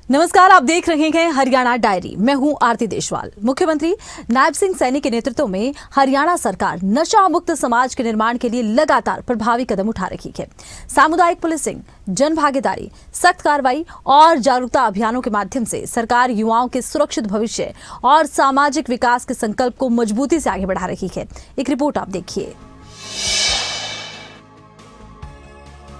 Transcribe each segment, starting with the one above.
नमस्कार, आप देख रहे हैं हरियाणा डायरी। मैं हूं आरती देशवाल। मुख्यमंत्री नायब सिंह सैनी के नेतृत्व में हरियाणा सरकार नशा मुक्त समाज के निर्माण के लिए लगातार प्रभावी कदम उठा रही है। सामुदायिक पुलिसिंग, जन भागीदारी, सख्त कार्रवाई और जागरूकता अभियानों के माध्यम से सरकार युवाओं के सुरक्षित भविष्य और सामाजिक विकास के संकल्प को मजबूती से आगे बढ़ा रही है। एक रिपोर्ट आप देखिए।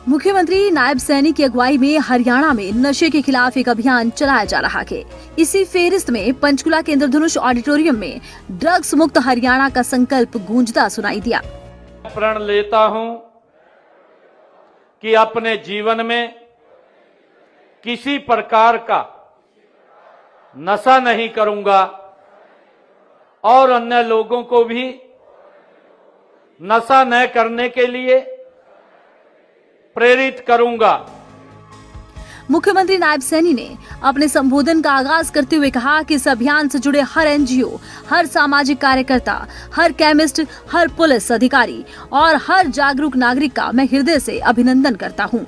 मुख्यमंत्री नायब सैनी की अगुवाई में हरियाणा में नशे के खिलाफ एक अभियान चलाया जा रहा है। इसी फेरिस्त में पंचकुला के इंद्रधनुष ऑडिटोरियम में ड्रग्स मुक्त हरियाणा का संकल्प गूंजता सुनाई दिया। प्रण लेता हूं कि अपने जीवन में किसी प्रकार का नशा नहीं करूंगा और अन्य लोगों को भी नशा न करने के लिए प्रेरित करूंगा। मुख्यमंत्री नायब सैनी ने अपने संबोधन का आगाज करते हुए कहा कि इस अभियान से जुड़े हर एनजीओ, हर सामाजिक कार्यकर्ता, हर केमिस्ट, हर पुलिस अधिकारी और हर जागरूक नागरिक का मैं हृदय से अभिनंदन करता हूं।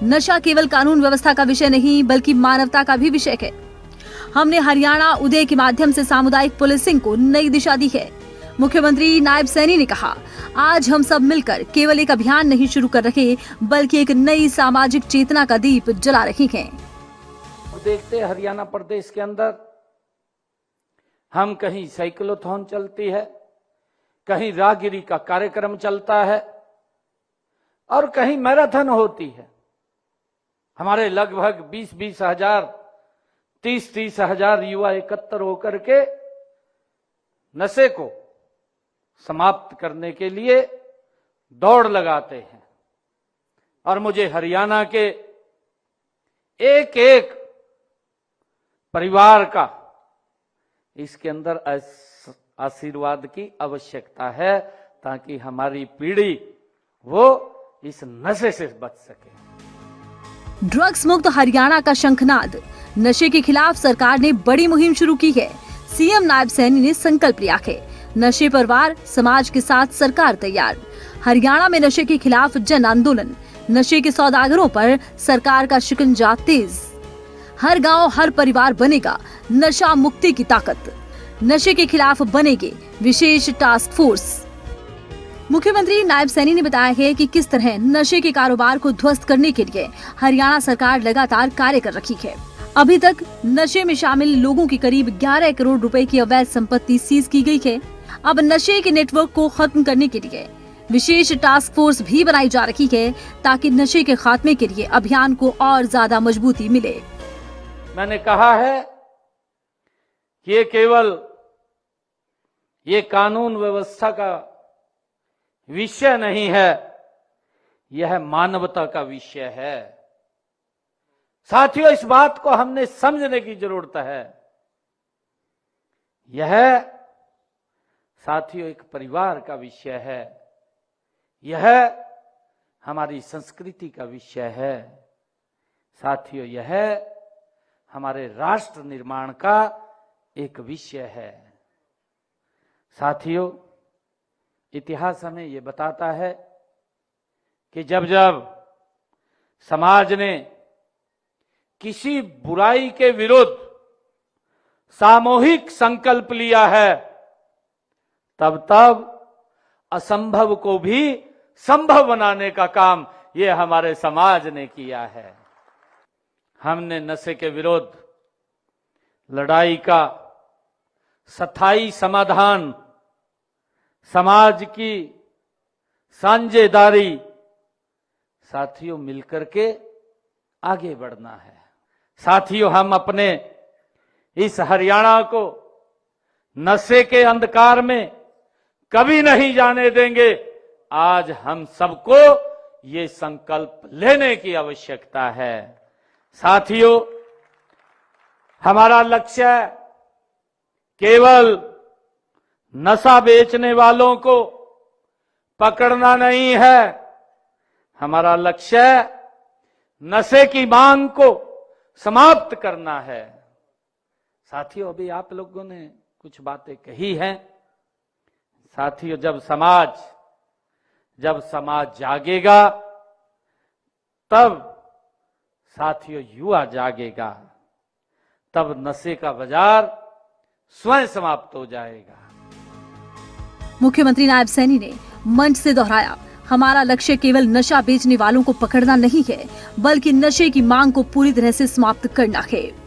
नशा केवल कानून व्यवस्था का विषय नहीं बल्कि मानवता का भी विषय है। हमने हरियाणा उदय के माध्यम से सामुदायिक पुलिसिंग को नई दिशा दी है। मुख्यमंत्री नायब सैनी ने कहा, आज हम सब मिलकर केवल एक अभियान नहीं शुरू कर रहे बल्कि एक नई सामाजिक चेतना का दीप जला रहे हैं। देखते हैं हरियाणा प्रदेश के अंदर हम कहीं साइक्लोथॉन चलती है, कहीं राहगिरी का कार्यक्रम चलता है और कहीं मैराथन होती है। हमारे लगभग 20-20 हजार 30-30 हजार युवा एकत्र होकर के नशे को समाप्त करने के लिए दौड़ लगाते हैं और मुझे हरियाणा के एक एक परिवार का इसके अंदर आशीर्वाद की आवश्यकता है ताकि हमारी पीढ़ी वो इस नशे से बच सके। ड्रग्स मुक्त हरियाणा का शंखनाद। नशे के खिलाफ सरकार ने बड़ी मुहिम शुरू की है। सीएम नायब सैनी ने संकल्प लिया है, नशे पर वार, समाज के साथ सरकार तैयार। हरियाणा में नशे के खिलाफ जन आंदोलन। नशे के सौदागरों पर सरकार का शिकंजा तेज। हर गांव, हर परिवार बनेगा नशा मुक्ति की ताकत। नशे के खिलाफ बनेगी विशेष टास्क फोर्स। मुख्यमंत्री नायब सैनी ने बताया है कि किस तरह नशे के कारोबार को ध्वस्त करने के लिए हरियाणा सरकार लगातार कार्य कर रही है। अभी तक नशे में शामिल लोगों की करीब 11 करोड़ रुपए की अवैध संपत्ति सीज की गई है। अब नशे के नेटवर्क को खत्म करने के लिए विशेष टास्क फोर्स भी बनाई जा रही है ताकि नशे के खात्मे के लिए अभियान को और ज्यादा मजबूती मिले। मैंने कहा है कि ये केवल ये कानून व्यवस्था का विषय नहीं है, यह मानवता का विषय है। साथियों, इस बात को हमने समझने की जरूरत है। यह साथियों एक परिवार का विषय है, यह हमारी संस्कृति का विषय है। साथियों, यह हमारे राष्ट्र निर्माण का एक विषय है। साथियों, इतिहास हमें यह बताता है कि जब जब समाज ने किसी बुराई के विरुद्ध सामूहिक संकल्प लिया है, तब तब असंभव को भी संभव बनाने का काम ये हमारे समाज ने किया है। हमने नशे के विरुद्ध लड़ाई का स्थायी समाधान, समाज की साझेदारी, साथियों मिलकर के आगे बढ़ना है। साथियों, हम अपने इस हरियाणा को नशे के अंधकार में कभी नहीं जाने देंगे। आज हम सबको ये संकल्प लेने की आवश्यकता है। साथियों, हमारा लक्ष्य केवल नशा बेचने वालों को पकड़ना नहीं है। हमारा लक्ष्य नशे की मांग को समाप्त करना है। साथियों, अभी आप लोगों ने कुछ बातें कही हैं। साथियों, जब समाज जागेगा तब साथियों युवा जागेगा। तब नशे का बाजार स्वयं समाप्त हो जाएगा। मुख्यमंत्री नायब सैनी ने मंच से दोहराया, हमारा लक्ष्य केवल नशा बेचने वालों को पकड़ना नहीं है, बल्कि नशे की मांग को पूरी तरह से समाप्त करना है।